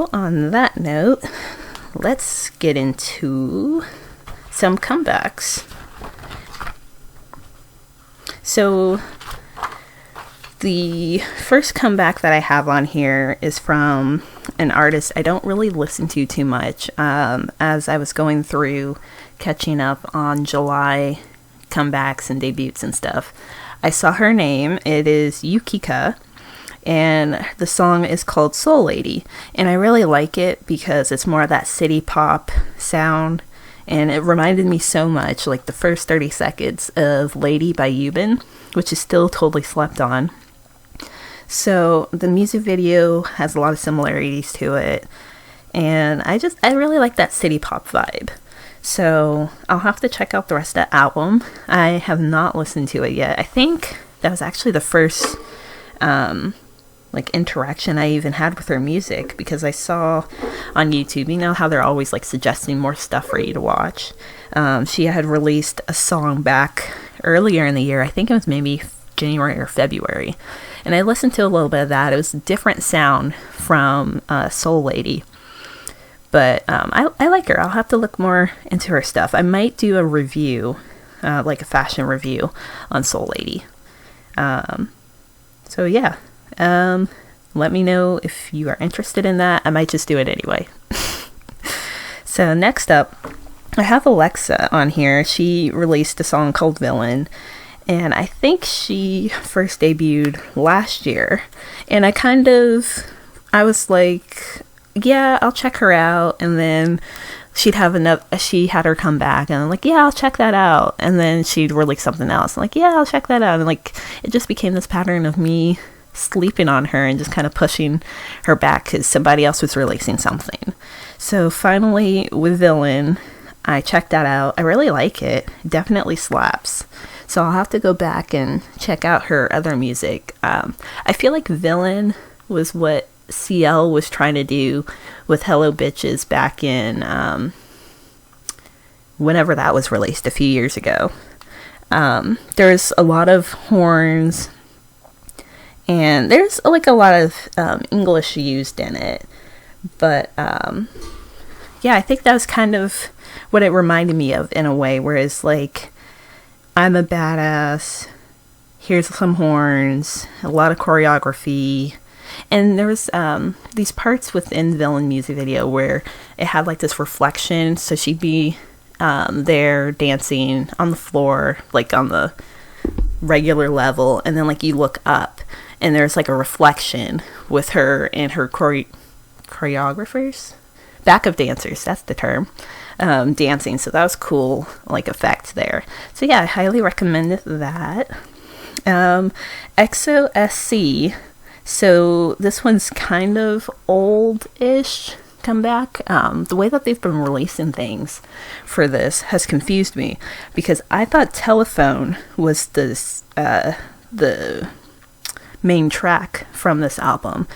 So on that note, let's get into some comebacks. So the first comeback that I have on here is from an artist I don't really listen to too much. As I was going through catching up on July comebacks and debuts and stuff, I saw her name. It is Yukika, and the song is called Soul Lady, and I really like it because it's more of that city pop sound, and it reminded me so much like the first 30 seconds of Lady by Yubin, which is still totally slept on. So the music video has a lot of similarities to it, and I really like that city pop vibe. So I'll have to check out the rest of the album. I have not listened to it yet. I think that was actually the first like interaction I even had with her music, because I saw on YouTube, you know how they're always like suggesting more stuff for you to watch. She had released a song back earlier in the year. I think it was maybe January or February, and I listened to a little bit of that. It was a different sound from Soul Lady, but I like her. I'll have to look more into her stuff. I might do a review, like a fashion review on Soul Lady. So yeah, let me know if you are interested in that. I might just do it anyway. So next up, I have Alexa on here. She released a song called Villain, and I think she first debuted last year, and I was like, yeah, I'll check her out, and then she had her come back, and I'm like, yeah, I'll check that out, and then she'd release something else. I'm like, yeah, I'll check that out, and like, it just became this pattern of me sleeping on her and just kind of pushing her back because somebody else was releasing something. So finally, with Villain, I checked that out. I really like it. It definitely slaps. So I'll have to go back and check out her other music. I feel like Villain was what CL was trying to do with Hello Bitches back in whenever that was released a few years ago. There's a lot of horns, and there's like a lot of English used in it, but yeah, I think that was kind of what it reminded me of in a way, whereas like, I'm a badass, here's some horns, a lot of choreography. And there was these parts within Villain music video where it had like this reflection. So she'd be there dancing on the floor, like on the regular level. And then like you look up and there's like a reflection with her and her choreographers, backup dancers, that's the term, dancing. So that was cool, like effect there. So yeah, I highly recommend that. XOSC. So this one's kind of old-ish comeback. The way that they've been releasing things for this has confused me, because I thought Telephone was the main track from this album,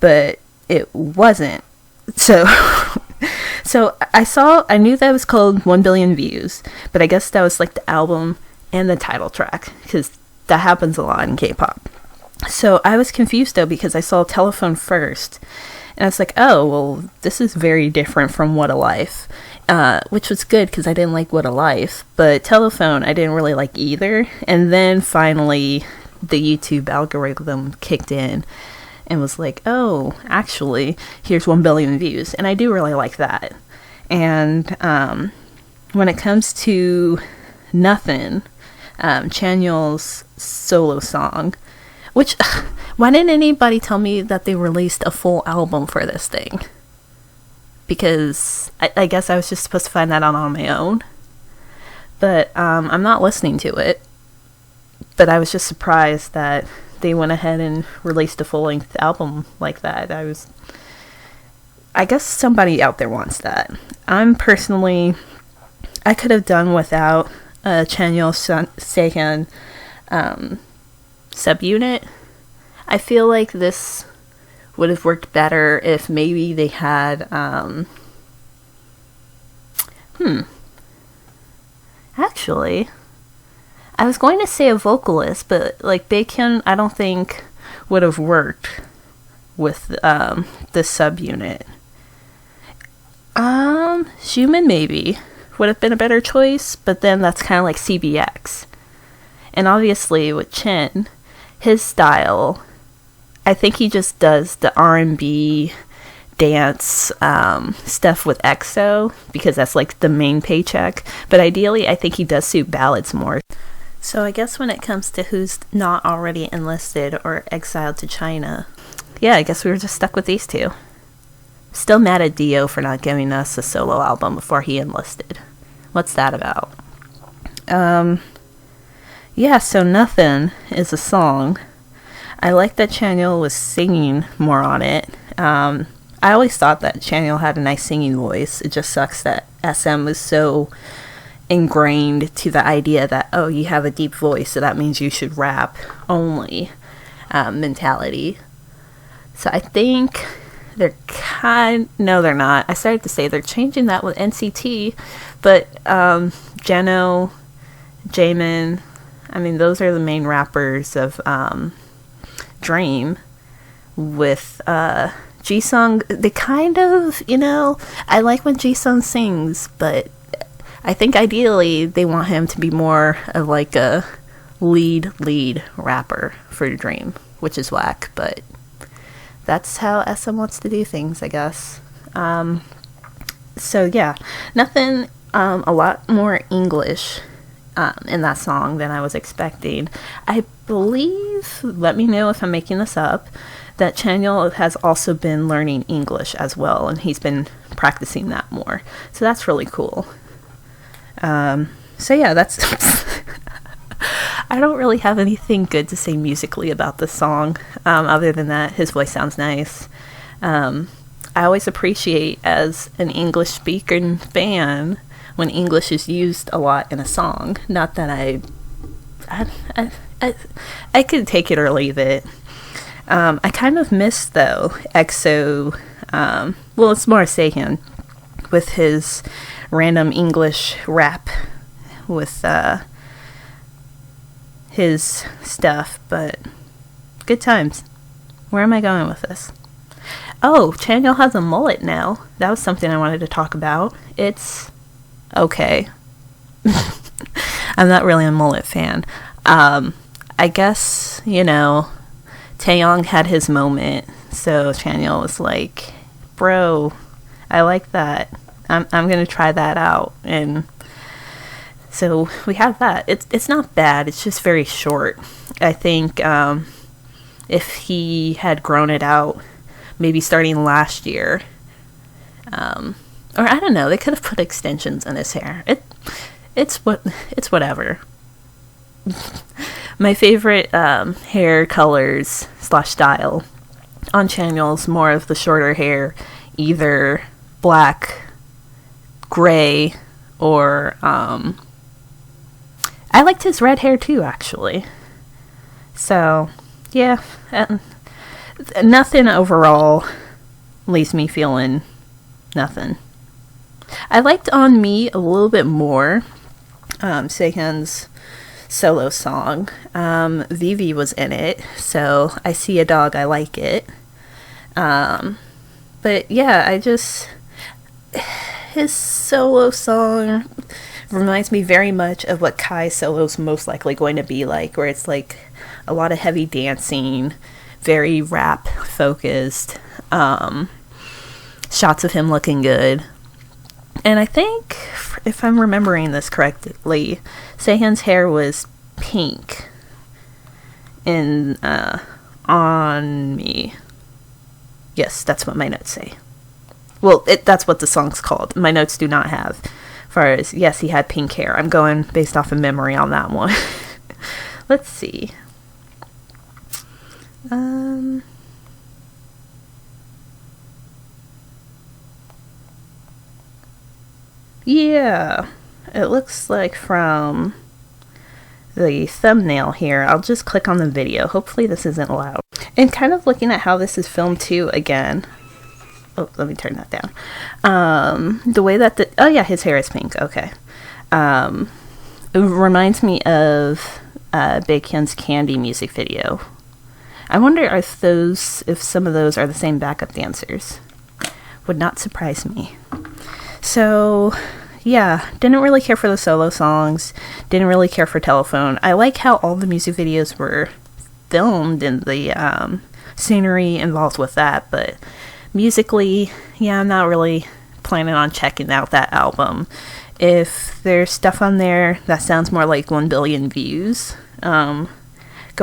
but it wasn't. So I knew that was called 1 Billion Views, but I guess that was like the album and the title track, because that happens a lot in K-pop. So I was confused though, because I saw Telephone first, and I was like, oh, well, this is very different from What a Life, which was good because I didn't like What a Life, but Telephone I didn't really like either. And then finally the YouTube algorithm kicked in and was like, oh, actually, here's 1 billion views, and I do really like that. And when it comes to Nothing, Chanyeol's solo song, which, why didn't anybody tell me that they released a full album for this thing? Because I guess I was just supposed to find that out on my own. But I'm not listening to it. But I was just surprised that they went ahead and released a full-length album like that. I guess somebody out there wants that. I could have done without Chanyeol Seulgi subunit. I feel like this would have worked better if maybe they had actually, I was going to say a vocalist, but like Baekhyun I don't think would have worked with this subunit. Schumann maybe would have been a better choice, but then that's kind of like CBX. And obviously with Chen, his style, I think he just does the R&B dance stuff with EXO because that's like the main paycheck. But ideally, I think he does suit ballads more. So I guess when it comes to who's not already enlisted or exiled to China, yeah, I guess we were just stuck with these two. Still mad at Dio for not giving us a solo album before he enlisted. What's that about? Yeah, so Nothing is a song. I like that Chanyeol was singing more on it. I always thought that Chanyeol had a nice singing voice. It just sucks that SM was so ingrained to the idea that, oh, you have a deep voice, so that means you should rap only mentality. So I think they're no, they're not. I started to say they're changing that with NCT, but Jeno, Jaemin, I mean, those are the main rappers of Dream. With Jisung, they kind of, I like when Jisung sings, but I think ideally they want him to be more of like a lead rapper for Dream, which is whack, but that's how SM wants to do things, I guess. So yeah, Nothing, a lot more English in that song than I was expecting. I believe, let me know if I'm making this up, that Chanyeol has also been learning English as well, and he's been practicing that more. So that's really cool. So yeah, that's I don't really have anything good to say musically about this song, other than that his voice sounds nice. I always appreciate, as an English speaking fan, when English is used a lot in a song. Not that I could take it or leave it. I kind of miss, though, EXO, well, it's more Seulgi, with his random English rap with his stuff, but good times. Where am I going with this? Oh, Chanyeol has a mullet now. That was something I wanted to talk about. It's okay. I'm not really a mullet fan. I guess, Taeyong had his moment, so Chanyeol was like, bro, I like that. I'm gonna try that out, and so we have that. It's not bad, it's just very short. I think if he had grown it out, maybe starting last year, or I don't know, they could have put extensions in his hair. It's whatever. My favorite hair colors / style on Chanyeol's more of the shorter hair, either black, gray, or I liked his red hair too, actually. So yeah, nothing overall leaves me feeling nothing. I liked On Me a little bit more, Seulgi's solo song. Vivi was in it, so I See a Dog, I like it. But yeah, his solo song reminds me very much of what Kai's solo's most likely going to be like, where it's like a lot of heavy dancing, very rap focused, shots of him looking good. And I think, if I'm remembering this correctly, Seulgi's hair was pink in On Me. Yes, that's what my notes say. Well, that's what the song's called. My notes do not have. As far as, yes, he had pink hair. I'm going based off of memory on that one. Let's see. Yeah, it looks like from the thumbnail here, I'll just click on the video. Hopefully this isn't loud. And kind of looking at how this is filmed too, again. Oh, let me turn that down. The way that oh yeah, his hair is pink. Okay. It reminds me of Baekhyun's Candy music video. I wonder if some of those are the same backup dancers. Would not surprise me. So, yeah, didn't really care for the solo songs, didn't really care for Telephone. I like how all the music videos were filmed and the scenery involved with that, but musically, yeah, I'm not really planning on checking out that album. If there's stuff on there that sounds more like 1 billion views, go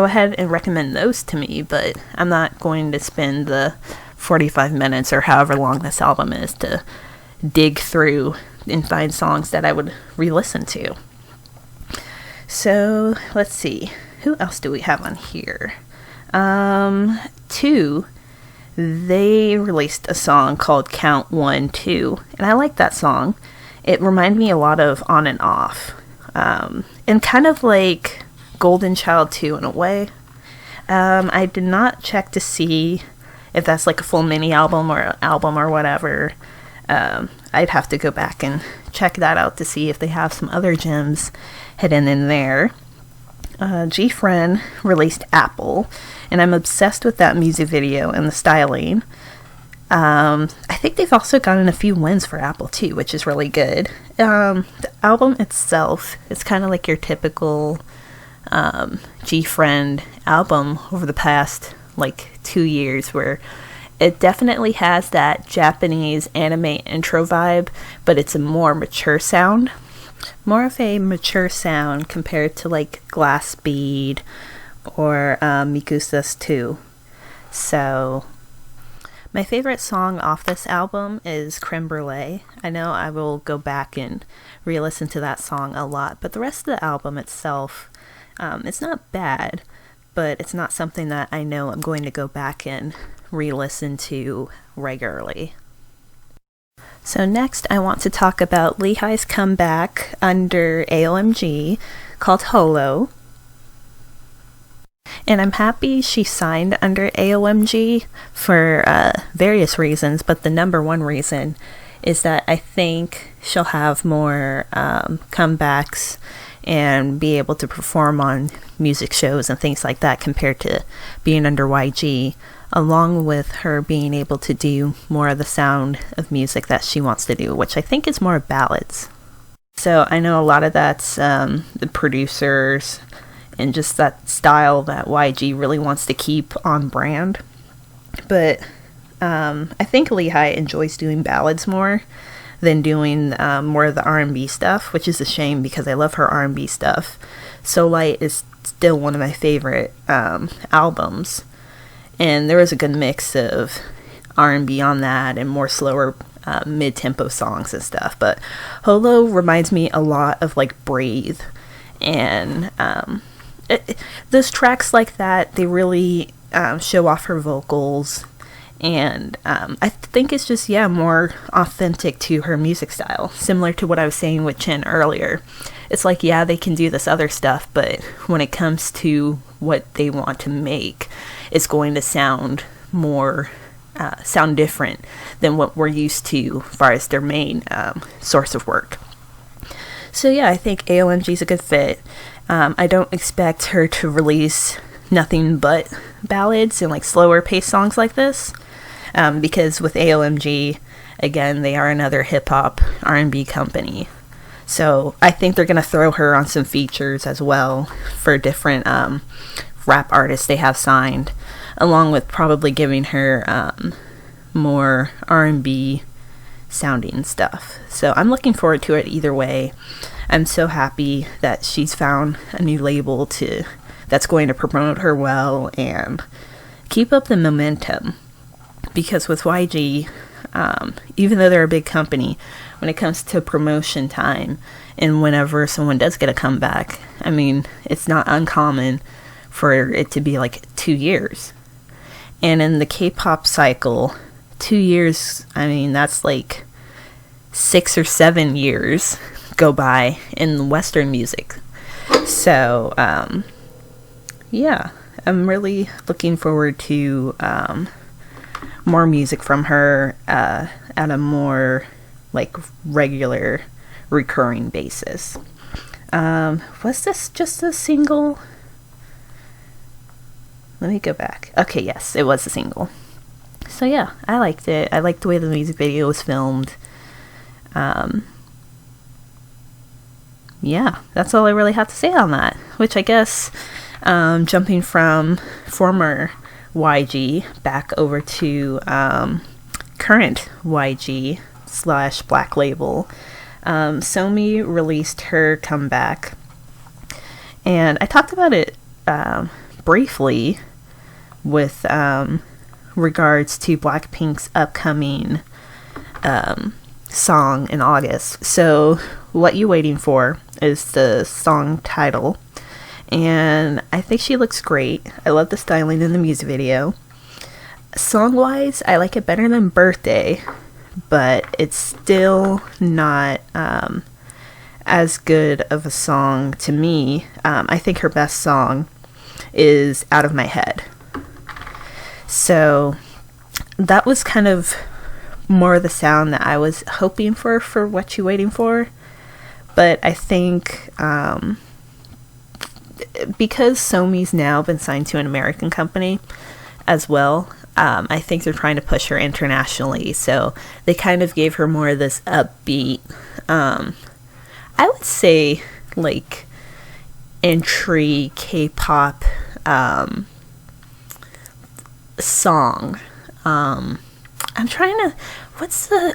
ahead and recommend those to me, but I'm not going to spend the 45 minutes or however long this album is to dig through and find songs that I would re-listen to. So, let's see. Who else do we have on here? 2, they released a song called Count 1, 2, and I like that song. It reminded me a lot of On and Off, and kind of like Golden Child 2 in a way. I did not check to see if that's like a full mini album or whatever. I'd have to go back and check that out to see if they have some other gems hidden in there. Gfriend released Apple, and I'm obsessed with that music video and the styling. I think they've also gotten a few wins for Apple too, which is really good. The album itself is kind of like your typical Gfriend album over the past like 2 years, where it definitely has that Japanese anime intro vibe, but it's a more mature sound. More of a mature sound compared to like Glass Bead or Mikusa's 2. So, my favorite song off this album is Creme Brulee. I know I will go back and re-listen to that song a lot, but the rest of the album itself, it's not bad, but it's not something that I know I'm going to go back and re-listen to regularly. So next I want to talk about Lehigh's comeback under Aomg called Holo. And I'm happy she signed under Aomg for various reasons, but the number one reason is that I think she'll have more comebacks and be able to perform on music shows and things like that compared to being under YG, along with her being able to do more of the sound of music that she wants to do, which I think is more ballads. So I know a lot of that's the producers and just that style that YG really wants to keep on brand. But I think Lehigh enjoys doing ballads more than doing more of the R&B stuff, which is a shame because I love her R&B stuff. So Light is still one of my favorite albums, and there was a good mix of R&B on that and more slower mid-tempo songs and stuff. But Holo reminds me a lot of like Breathe, and those tracks like that, they really show off her vocals. And I think it's just, more authentic to her music style. Similar to what I was saying with Chen earlier. It's like, they can do this other stuff, but when it comes to what they want to make, it's going to sound more, sound different than what we're used to as far as their main source of work. So I think AOMG's a good fit. I don't expect her to release nothing but ballads and like slower paced songs like this. Because with AOMG, again, they are another hip-hop R&B company. So I think they're going to throw her on some features as well for different rap artists they have signed, along with probably giving her more R&B sounding stuff. So I'm looking forward to it either way. I'm so happy that she's found a new label that's going to promote her well and keep up the momentum. Because with YG, even though they're a big company, when it comes to promotion time and whenever someone does get a comeback, I mean, it's not uncommon for it to be like 2 years. And in the K-pop cycle, 2 years, I mean, that's like 6 or 7 years go by in Western music. So, I'm really looking forward to more music from her at a more like regular recurring basis. Was this just a single? Let me go back. Okay, yes, it was a single. So I liked it. I liked the way the music video was filmed. Yeah, that's all I really have to say on that. Which I guess, jumping from former YG back over to current YG / Black Label, Somi released her comeback, and I talked about it briefly with regards to Blackpink's upcoming song in August. So What You Waiting For is the song title, and I think she looks great. I love the styling in the music video. Song wise, I like it better than Birthday, but it's still not as good of a song to me. I think her best song is Out of My Head. So that was kind of more the sound that I was hoping for What You Waiting For. But I think because Somi's now been signed to an American company as well, I think they're trying to push her internationally. So they kind of gave her more of this upbeat, I would say like entry K-pop song. I'm trying to,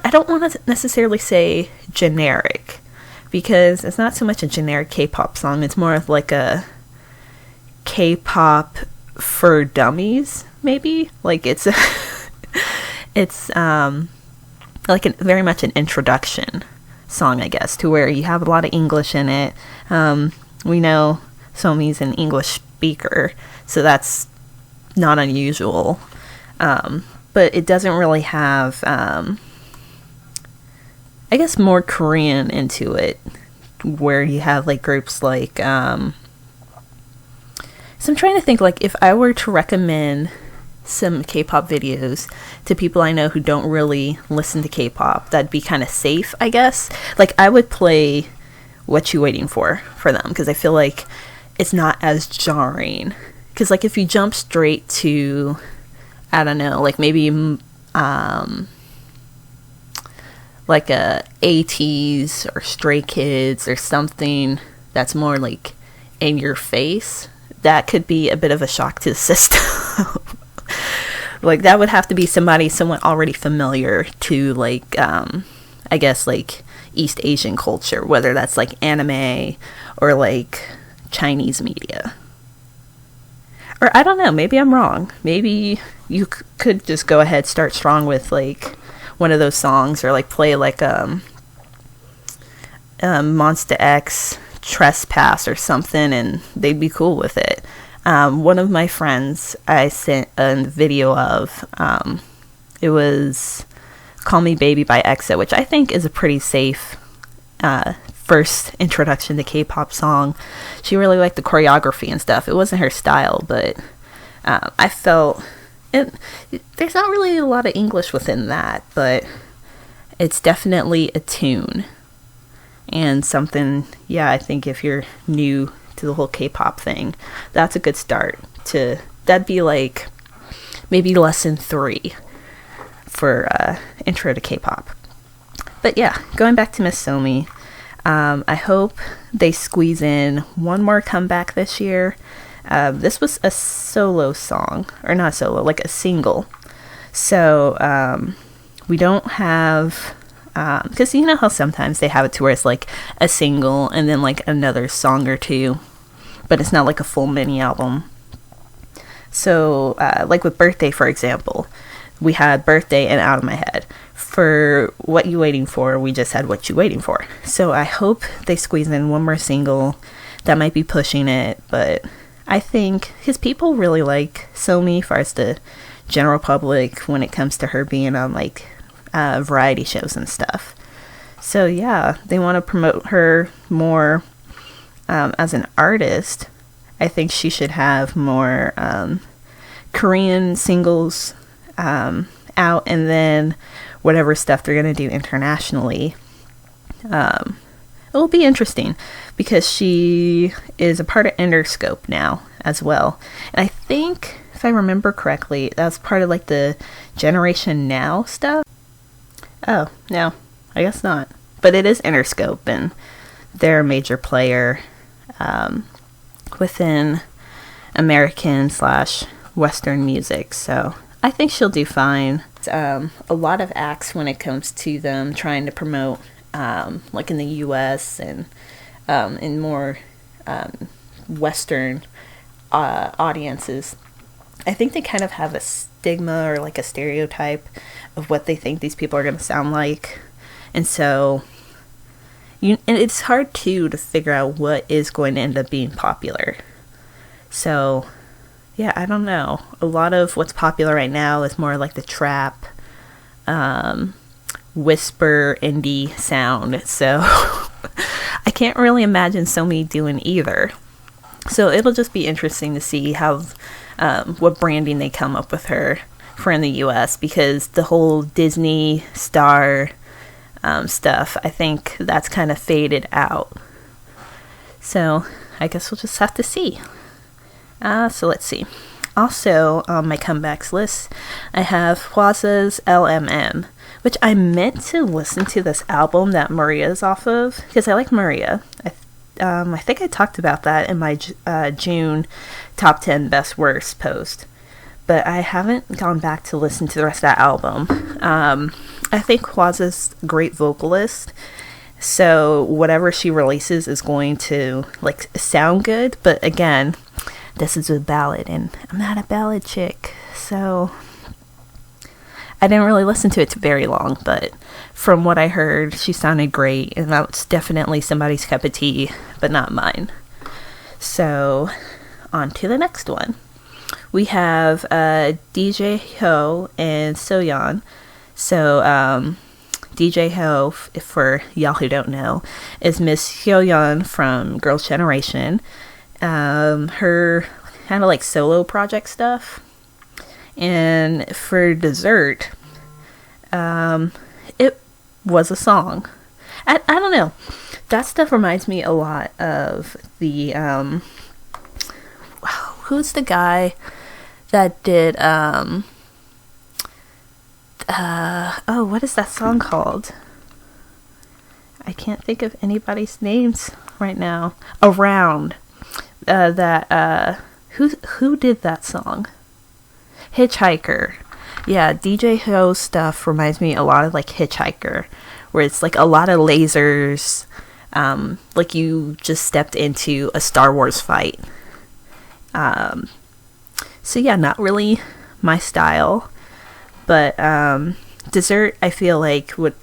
I don't want to necessarily say generic, because it's not so much a generic K-pop song. It's more of like a K-pop for dummies, maybe. Like it's like very much an introduction song, I guess, to where you have a lot of English in it. We know Somi's an English speaker, so that's not unusual. But it doesn't really have, I guess, more Korean into it, where you have like groups like, so I'm trying to think, like, if I were to recommend some K-pop videos to people I know who don't really listen to K-pop, that'd be kind of safe, I guess. Like, I would play What You Waiting For them, because I feel like it's not as jarring. Because, like, if you jump straight to, I don't know, like maybe like a ATEEZ or Stray Kids or something that's more like in your face, that could be a bit of a shock to the system. Like, that would have to be someone already familiar to, like, I guess, like, East Asian culture, whether that's, like, anime or, like, Chinese media. Or, I don't know, maybe I'm wrong. Maybe you could just go ahead, start strong with, like, one of those songs, or, like, play, like, Monsta X Trespass or something, and they'd be cool with it. One of my friends I sent a video of, it was Call Me Baby by EXO, which I think is a pretty safe first introduction to K-pop song. She really liked the choreography and stuff. It wasn't her style, but I felt there's not really a lot of English within that, but it's definitely a tune and something. Yeah, I think if you're new to the whole K-pop thing, that's a good start to. That'd be like maybe lesson 3 for intro to K-pop. But yeah, going back to Miss Somi, I hope they squeeze in one more comeback this year. This was a solo song, or not solo, like a single. So we don't have, because you know how sometimes they have it to where it's like a single and then like another song or two, but it's not like a full mini album. So like with Birthday, for example, we had Birthday and Out of My Head. For What You Waiting For, we just had What You Waiting For. So I hope they squeeze in one more single. That might be pushing it, but I think, because people really like Somi, as far as the general public, when it comes to her being on like variety shows and stuff. So yeah, they want to promote her more as an artist. I think she should have more Korean singles out, and then whatever stuff they're going to do internationally. It will be interesting, because she is a part of Interscope now as well. And I think, if I remember correctly, that's part of like the Generation Now stuff. Oh, no, I guess not. but it is Interscope, and they're a major player within American / Western music, so I think she'll do fine. A lot of acts when it comes to them trying to promote like in the US and in more Western audiences, I think they kind of have a stigma or like a stereotype of what they think these people are going to sound like, and so and it's hard to figure out what is going to end up being popular. So yeah, I don't know. A lot of what's popular right now is more like the trap, whisper indie sound. So I can't really imagine Somi doing either. So it'll just be interesting to see how what branding they come up with her for in the US, because the whole Disney star stuff, I think that's kind of faded out. So I guess we'll just have to see. So let's see. Also on my comebacks list, I have Hwasa's LMM, which I meant to listen to this album that Maria's off of, because I like Maria. I think I talked about that in my June top 10 best worst post, but I haven't gone back to listen to the rest of that album. I think Hwasa's a great vocalist, so whatever she releases is going to like sound good, but again, this is a ballad, and I'm not a ballad chick, so I didn't really listen to it very long, but from what I heard, she sounded great, and that's definitely somebody's cup of tea, but not mine. So, on to the next one. We have DJ Ho and Soyeon. So, DJ Ho, for y'all who don't know, is Miss Hyoyeon from Girls' Generation. Her kind of like solo project stuff. And for dessert, it was a song. I don't know. That stuff reminds me a lot of the, who's the guy that did, what is that song called? I can't think of anybody's names right now. Around. Who did that song? Hitchhiker. Yeah, DJ Ho's stuff reminds me a lot of like Hitchhiker, where it's like a lot of lasers, like you just stepped into a Star Wars fight. So yeah, not really my style, but dessert I feel like would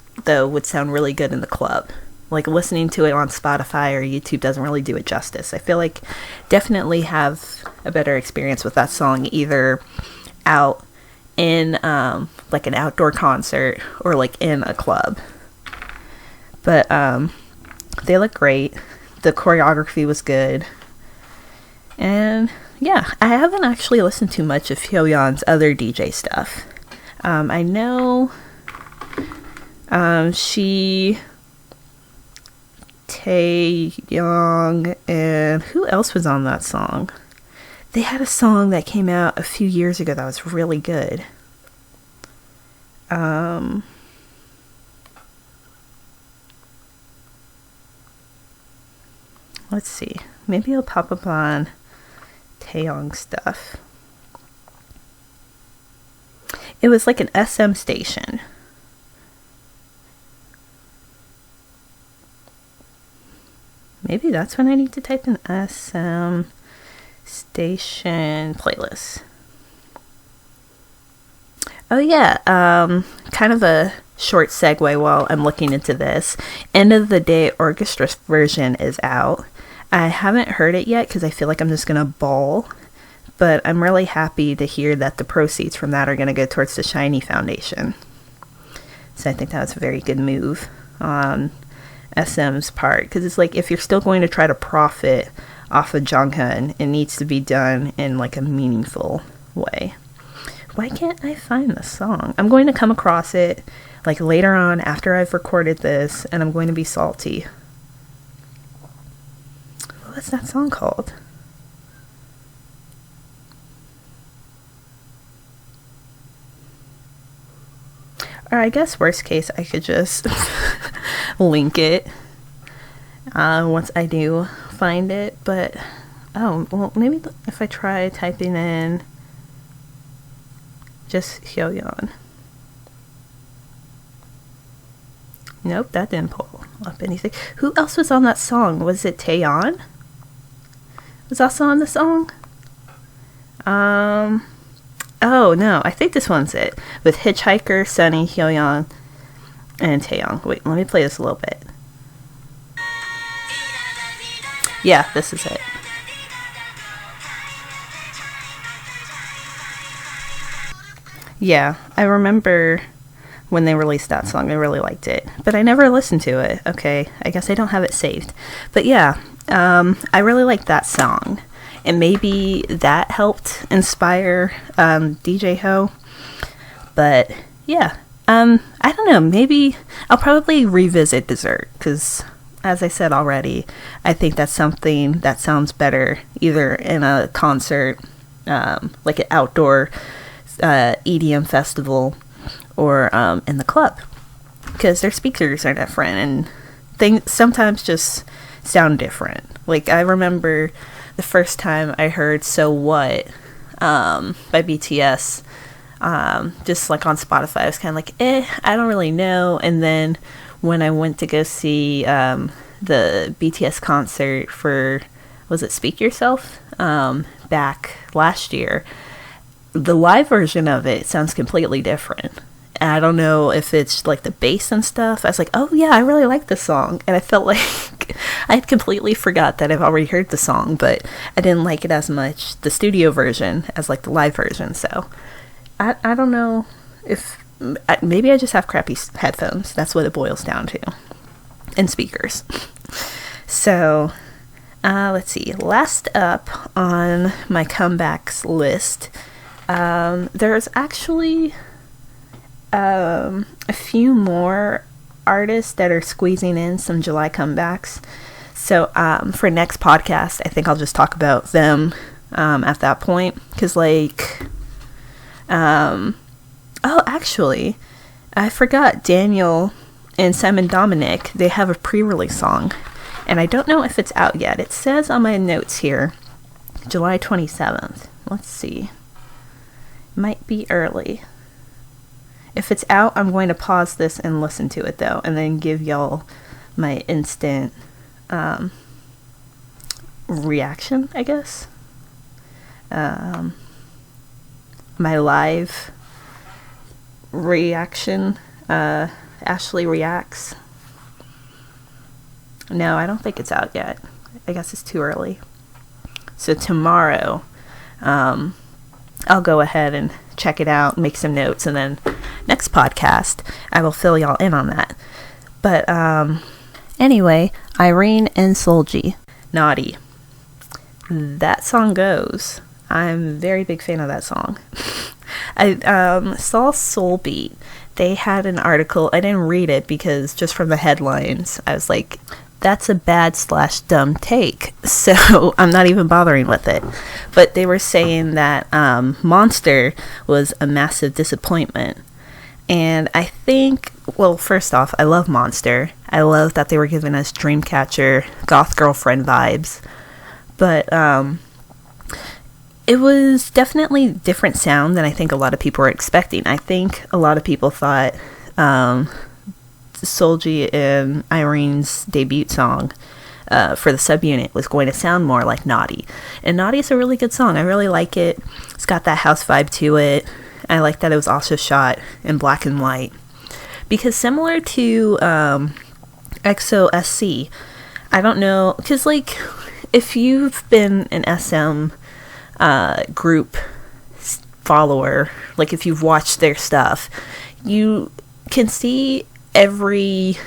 sound really good in the club. Like listening to it on Spotify or YouTube doesn't really do it justice. I feel like definitely have a better experience with that song either out in like an outdoor concert or like in a club. But they look great. The choreography was good. And yeah, I haven't actually listened to much of Hyoyeon's other DJ stuff. I know she, Taeyong, and who else was on that song? They had a song that came out a few years ago that was really good. Let's see. Maybe it'll pop up on Taeyong stuff. It was like an SM station. Maybe that's when I need to type in SM station playlist. Oh yeah, kind of a short segue while I'm looking into this. End of the Day orchestra version is out. I haven't heard it yet because I feel like I'm just gonna bawl, but I'm really happy to hear that the proceeds from that are gonna go towards the Shiny Foundation. So I think that was a very good move on SM's part, because it's like if you're still going to try to profit off of Jonghyun, it needs to be done in like a meaningful way. Why can't I find the song? I'm going to come across it like later on after I've recorded this, and I'm going to be salty. What's that song called? Or I guess worst case I could just link it once I do find it. But oh, well, maybe if I try typing in just Hyoyeon. Nope, that didn't pull up anything. Who else was on that song? Was it Taeyong? Was also on the song? Oh no, I think this one's it. With Hitchhiker, Sunny, Hyoyeon, and Taeyong. Wait, let me play this a little bit. Yeah, this is it. Yeah, I remember when they released that song. I really liked it, but I never listened to it. Okay, I guess I don't have it saved. But yeah, I really liked that song. And maybe that helped inspire DJ Ho. But yeah, I don't know. Maybe I'll probably revisit Dessert because, as I said already, I think that's something that sounds better either in a concert, like an outdoor EDM festival, or in the club, because their speakers are different and things sometimes just sound different. Like I remember the first time I heard So What by BTS, just like on Spotify, I was kind of like, I don't really know. And then when I went to go see the BTS concert for, was it Speak Yourself, back last year, the live version of it sounds completely different. And I don't know if it's like the bass and stuff. I was like, oh yeah, I really like this song. And I felt like I had completely forgot that I've already heard the song, but I didn't like it as much, the studio version, as like the live version. So I don't know if, maybe I just have crappy headphones. That's what it boils down to. And speakers. So let's see. Last up on my comebacks list, there's actually a few more artists that are squeezing in some July comebacks. So for next podcast, I think I'll just talk about them at that point. Because like, oh, actually, I forgot Daniel and Simon Dominic, they have a pre-release song. And I don't know if it's out yet. It says on my notes here, July 27th. Let's see. Might be early. If it's out, I'm going to pause this and listen to it, though, and then give y'all my instant reaction, I guess. My live reaction. Ashley reacts. No, I don't think it's out yet. I guess it's too early. So tomorrow, I'll go ahead and check it out, make some notes, and then next podcast, I will fill y'all in on that. But anyway, Irene and Seulgi, Naughty. That song goes. I'm a very big fan of that song. I saw Soulbeat. They had an article. I didn't read it because just from the headlines, I was like, that's a bad/dumb take. So I'm not even bothering with it. But they were saying that Monster was a massive disappointment. And I think, well, first off, I love Monster. I love that they were giving us Dreamcatcher, Goth Girlfriend vibes. But it was definitely a different sound than I think a lot of people were expecting. I think a lot of people thought Seulgi and Irene's debut song for the subunit was going to sound more like Naughty. And Naughty is a really good song. I really like it. It's got that house vibe to it. I like that it was also shot in black and white. Because similar to EXO-SC, I don't know, because like, if you've been an SM group follower, like if you've watched their stuff, you can see every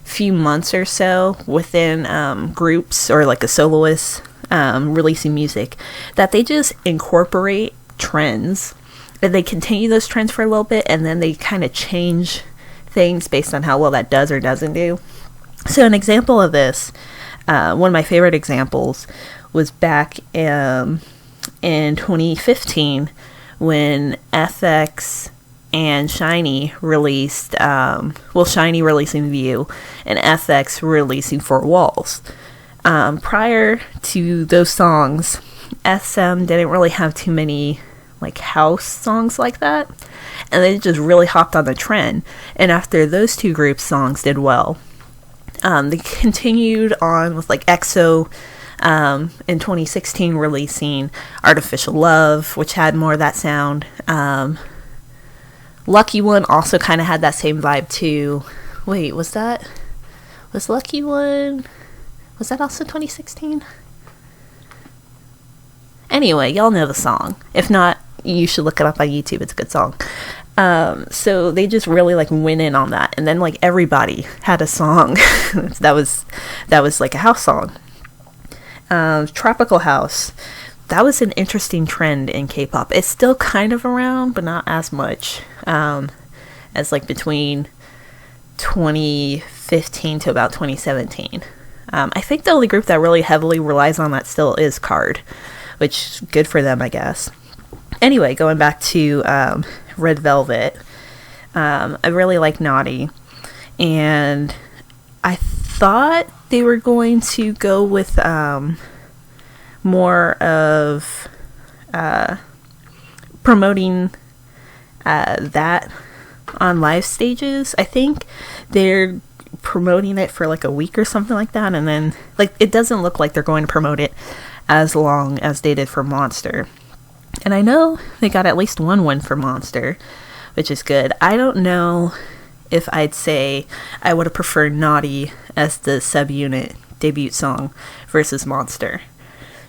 few months or so within groups or like a soloist releasing music that they just incorporate trends and they continue those trends for a little bit and then they kind of change things based on how well that does or doesn't do. So an example of this, one of my favorite examples was back in 2015 when FX and SHINee released, SHINee releasing View, and FX releasing Four Walls. Prior to those songs, SM didn't really have too many like house songs like that, and they just really hopped on the trend. And after those two groups' songs did well, they continued on with like EXO in 2016 releasing Artificial Love, which had more of that sound. Lucky One also kind of had that same vibe too. Wait, was Lucky One, was that also 2016? Anyway, y'all know the song. If not, you should look it up on YouTube. It's a good song. So they just really like went in on that, and then like everybody had a song that was like a house song. Tropical House, that was an interesting trend in K-pop. It's still kind of around, but not as much as like between 2015 to about 2017. I think the only group that really heavily relies on that still is Card, which good for them, I guess. Anyway, going back to Red Velvet, I really like Naughty, and I thought they were going to go with more of promoting that on live stages. I think they're promoting it for like a week or something like that, and then like it doesn't look like they're going to promote it as long as they did for Monster. And I know they got at least one win for Monster, which is good. I don't know if I'd say I would have preferred Naughty as the subunit debut song versus Monster.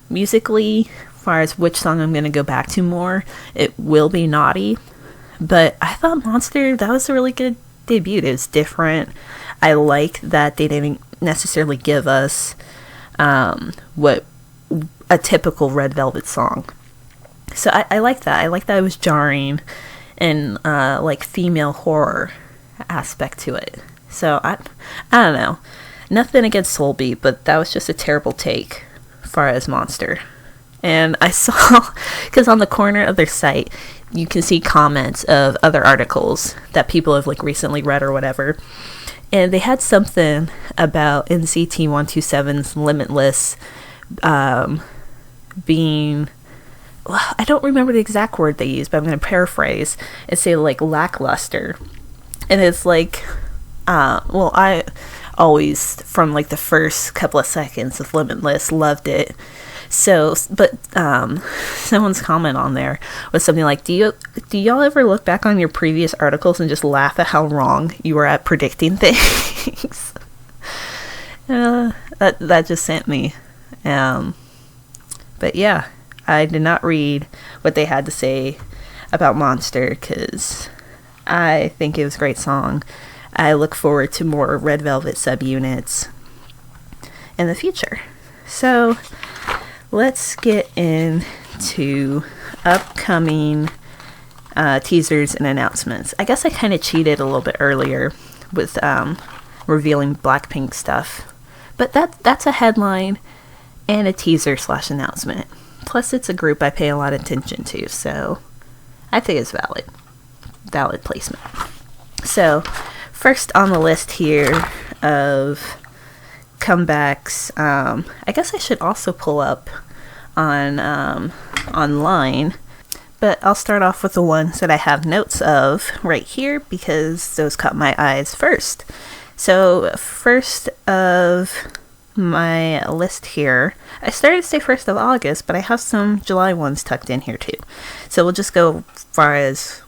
Musically, as far as which song I'm going to go back to more, it will be Naughty. But I thought Monster, that was a really good debut. It was different. I like that they didn't necessarily give us what a typical Red Velvet song. So I like that. I like that it was jarring and like female horror aspect to it. So I don't know. Nothing against Seulgi, but that was just a terrible take as far as Monster. And I saw, because on the corner of their site, you can see comments of other articles that people have like recently read or whatever. And they had something about NCT 127's Limitless being, well, I don't remember the exact word they used, but I'm going to paraphrase and say like lackluster. And it's like, I always, from like the first couple of seconds of Limitless, loved it. So, but someone's comment on there was something like, do y'all ever look back on your previous articles and just laugh at how wrong you were at predicting things? That just sent me. But yeah, I did not read what they had to say about Monster because I think it was a great song. I look forward to more Red Velvet subunits in the future. So let's get into upcoming teasers and announcements. I guess I kind of cheated a little bit earlier with revealing Blackpink stuff, but that's a headline and a teaser / announcement. Plus, it's a group I pay a lot of attention to, so I think it's valid placement. So, first on the list here of comebacks, I guess I should also pull up on online, but I'll start off with the ones that I have notes of right here because those caught my eyes first. So first of my list here, I started to say 1st of August, but I have some July ones tucked in here too. So we'll just go far as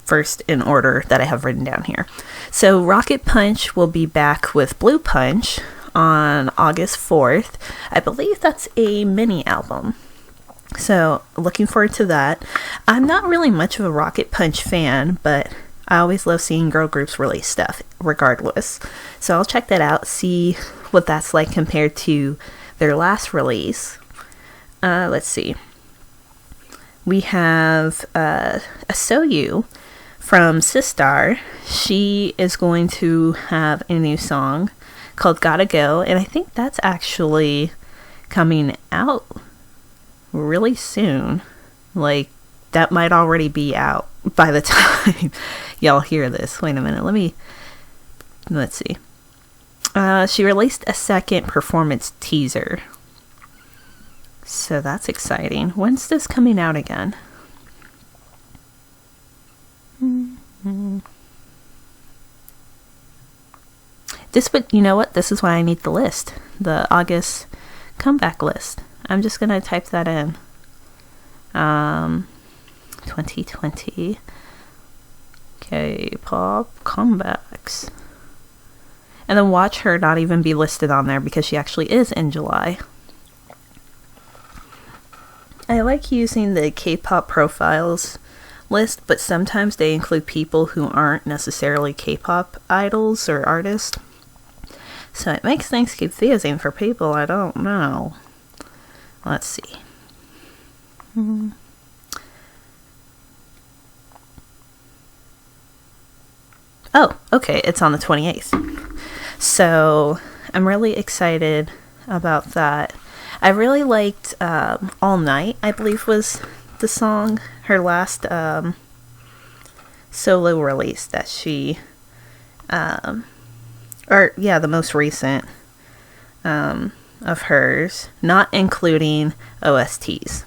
first in order that I have written down here. So Rocket Punch will be back with Blue Punch on August 4th. I believe that's a mini album. So looking forward to that. I'm not really much of a Rocket Punch fan, but I always love seeing girl groups release stuff regardless. So I'll check that out, see what that's like compared to their last release. Let's see. We have a Soyeon from Sistar. She is going to have a new song called Gotta Go, and I think that's actually coming out really soon, like that might already be out by the time y'all hear this. Wait a minute, let's see. She released a second performance teaser, so that's exciting. When's this coming out again? You know what? This is why I need the list, the August comeback list. I'm just gonna type that in. 2020 K-pop comebacks, and then watch her not even be listed on there because she actually is in July. I like using the K-pop profiles list, but sometimes they include people who aren't necessarily K-pop idols or artists, so it makes things confusing for people I don't know. Let's see. Oh, okay, it's on the 28th. So I'm really excited about that. I really liked All Night, I believe was the song, her last solo release that she, the most recent of hers, not including OSTs.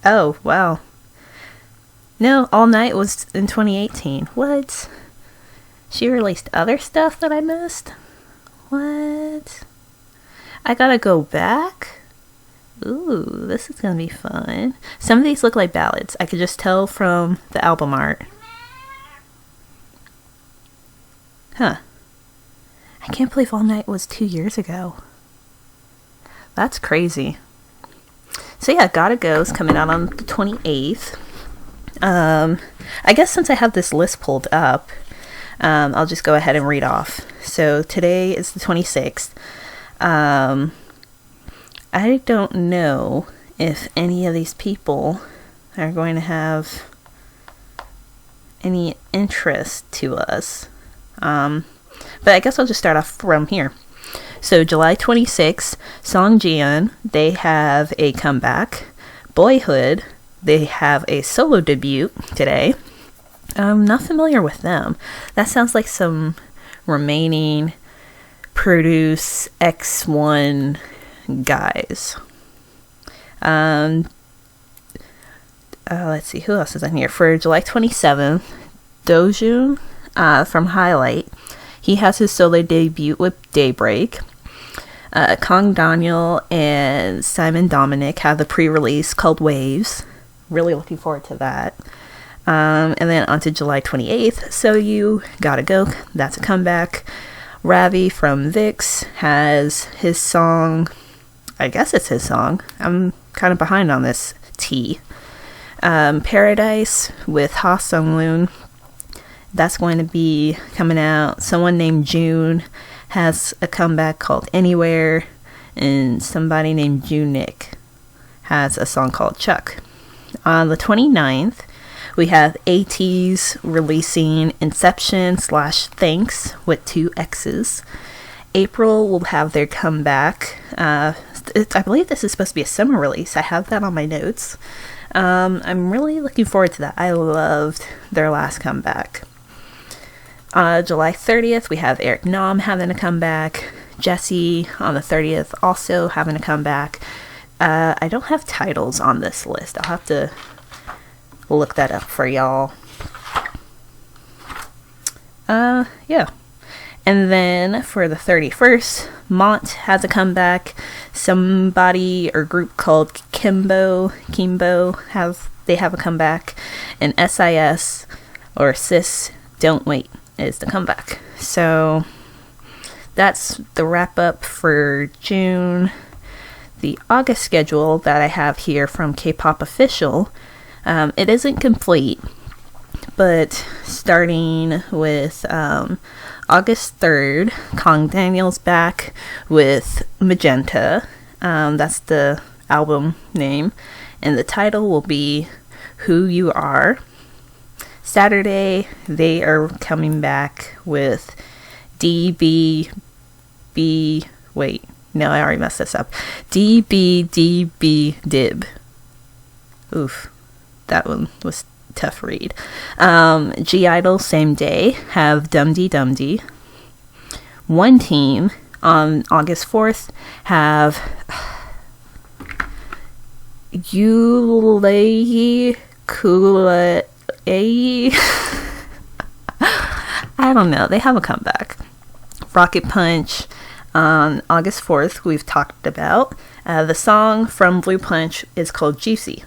Oh, wow. No, All Night was in 2018. What? She released other stuff that I missed? What? I gotta go back? Ooh, this is gonna be fun. Some of these look like ballads. I could just tell from the album art. Huh. I can't believe All Night was 2 years ago. That's crazy. So yeah, Gotta Go is coming out on the 28th. I guess since I have this list pulled up, I'll just go ahead and read off. So today is the 26th. I don't know if any of these people are going to have any interest to us. But I guess I'll just start off from here. So July 26th, Songjian, they have a comeback. Boyhood, they have a solo debut today. I'm not familiar with them. That sounds like some remaining Produce X1 guys. Let's see, who else is on here? For July 27th, Dojun from Highlight. He has his solo debut with Daybreak. Kang Daniel and Simon Dominic have the pre-release called Waves. Really looking forward to that. And then on to July 28th, So You, Gotta Go. That's a comeback. Ravi from VIX has his song. I guess it's his song. I'm kind of behind on this T. Paradise with Ha Sung-loon. That's going to be coming out. Someone named June has a comeback called Anywhere. And somebody named Junick has a song called Chuck. On the 29th, we have ATEEZ releasing Inception/Thanks with 2 X's. April will have their comeback. I believe this is supposed to be a summer release. I have that on my notes. I'm really looking forward to that. I loved their last comeback. July 30th, we have Eric Nam having a comeback. Jessie on the 30th also having a comeback. I don't have titles on this list. I'll have to look that up for y'all. Yeah. And then for the 31st, Mont has a comeback. Somebody or group called Kimbo have a comeback. And SIS or Sis Don't Wait is the comeback. So that's the wrap up for June. The August schedule that I have here from Kpop Official, it isn't complete, but starting with August 3rd, Kang Daniel's back with Magenta. That's the album name, and the title will be Who You Are. Saturday, they are coming back with No, I already messed this up. DBDB. Oof. That one was tough read. G-Idol, same day, have Dum Dee Dum Dee. One Team on August 4th have Yulei Kula. I don't know. They have a comeback. Rocket Punch on August 4th, we've talked about. The song from Blue Punch is called Juicy.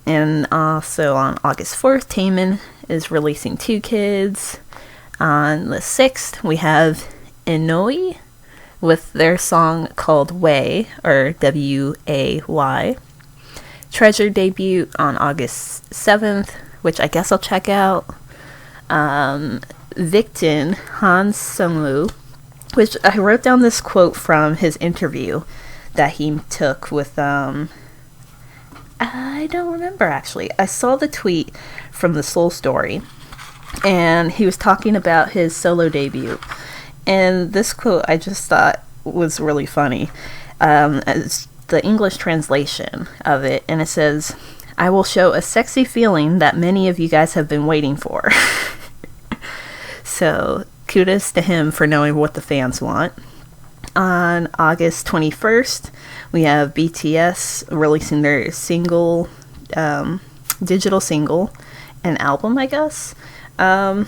And also on August 4th, Taemin is releasing 2 kids. On the 6th, we have Inoi with their song called Way, or W-A-Y. Treasure debut on August 7th, which I guess I'll check out. Victon Han Sungwoo, which I wrote down this quote from his interview that he took with, I don't remember actually. I saw the tweet from the Soul Story, and he was talking about his solo debut. And this quote I just thought was really funny. It's the English translation of it, and it says, "I will show a sexy feeling that many of you guys have been waiting for." So, kudos to him for knowing what the fans want. On August 21st, we have BTS releasing their single, digital single, an album, I guess. I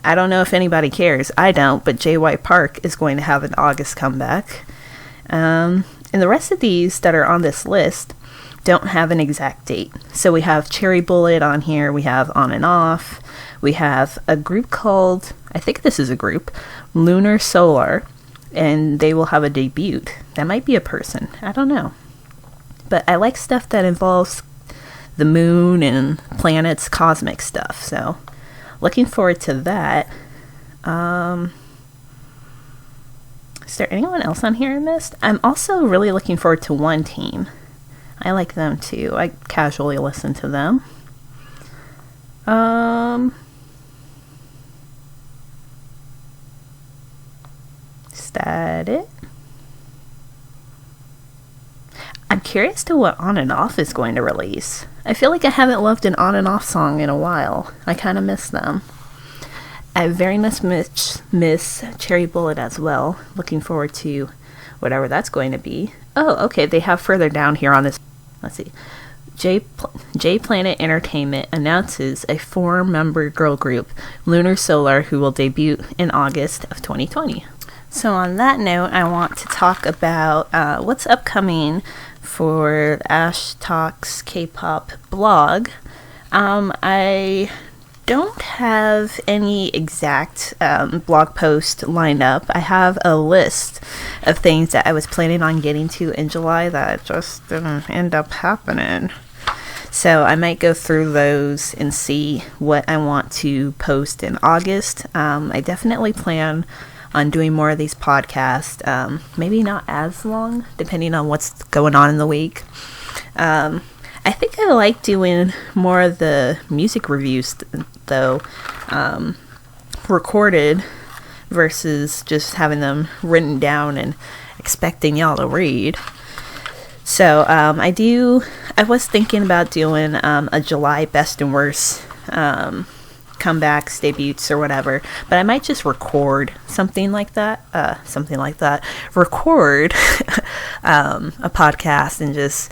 don't know if anybody cares. I don't, but JY Park is going to have an August comeback. And the rest of these that are on this list don't have an exact date. So we have Cherry Bullet on here, we have On and Off, we have a group called, I think this is a group, Lunar Solar, and they will have a debut. That might be a person, I don't know. But I like stuff that involves the moon and planets, cosmic stuff, so looking forward to that. Is there anyone else on here I missed? I'm also really looking forward to One Team. I like them too. I casually listen to them. Is that it? I'm curious to what On and Off is going to release. I feel like I haven't loved an On and Off song in a while. I kind of miss them. I very much miss Cherry Bullet as well. Looking forward to whatever that's going to be. Oh, okay, they have further down here on this. Let's see. J Planet Entertainment announces a 4-member girl group, Lunar Solar, who will debut in August of 2020. So on that note, I want to talk about what's upcoming for Ash Talks K-Pop blog. I don't have any exact blog post lined up. I have a list of things that I was planning on getting to in July that just didn't end up happening. So I might go through those and see what I want to post in August. I definitely plan on doing more of these podcasts. Maybe not as long, depending on what's going on in the week. I think I like doing more of the music reviews, though, recorded versus just having them written down and expecting y'all to read. So I was thinking about doing a July best and worst comebacks, debuts, or whatever, but I might just record something like that. Record a podcast and just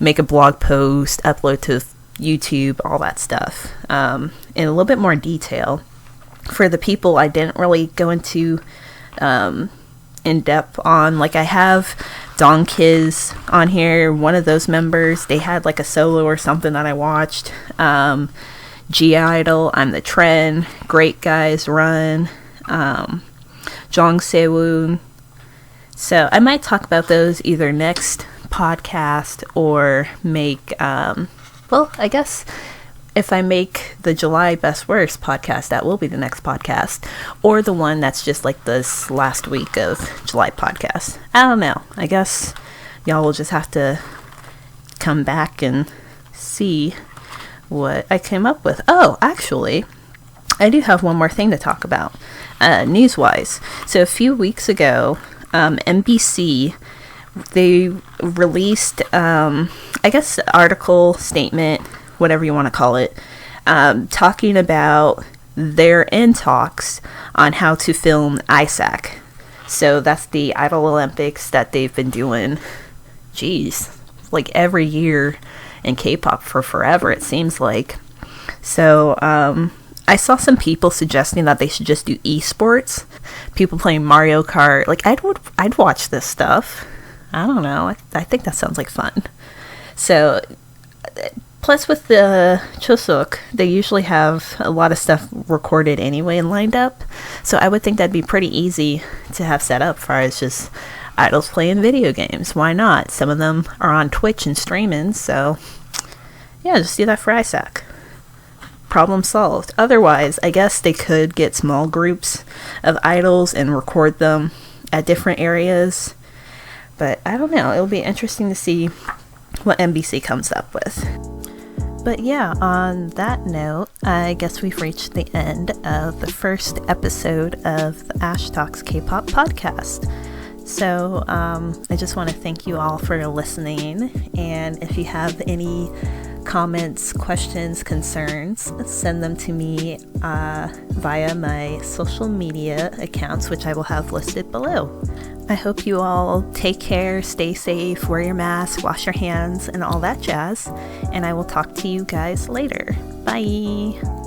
make a blog post, upload to YouTube, all that stuff, in a little bit more detail. For the people I didn't really go into in depth on, like I have Don Kiz on here, one of those members. They had like a solo or something that I watched. G-Idol, I'm the Trend, Great Guys Run, Jong Sewon. So I might talk about those either next podcast or make I guess if I make the July best worst podcast, that will be the next podcast, or the one that's just like this last week of July podcast. I don't know. I guess y'all will just have to come back and see what I came up with. Oh, actually, I do have one more thing to talk about, news-wise. So a few weeks ago, MBC, they released, I guess, article, statement, whatever you want to call it, talking about they're in talks on how to film ISAC. So that's the Idol Olympics that they've been doing, like every year in K-pop for forever, it seems like. So I saw some people suggesting that they should just do esports, people playing Mario Kart. Like, I'd watch this stuff. I don't know, I think that sounds like fun. So plus with the Chosuk, they usually have a lot of stuff recorded anyway and lined up, so I would think that'd be pretty easy to have set up, far as just idols playing video games. Why not? Some of them are on Twitch and streaming, so yeah, just do that for ISAC. Problem solved. Otherwise, I guess they could get small groups of idols and record them at different areas, but I don't know, it'll be interesting to see what MBC comes up with. But yeah, on that note, I guess we've reached the end of the first episode of the Ash Talks K-pop podcast. So I just want to thank you all for listening, and if you have any comments, questions, concerns, send them to me via my social media accounts, which I will have listed below. I hope you all take care, stay safe, wear your mask, wash your hands, and all that jazz, and I will talk to you guys later. Bye!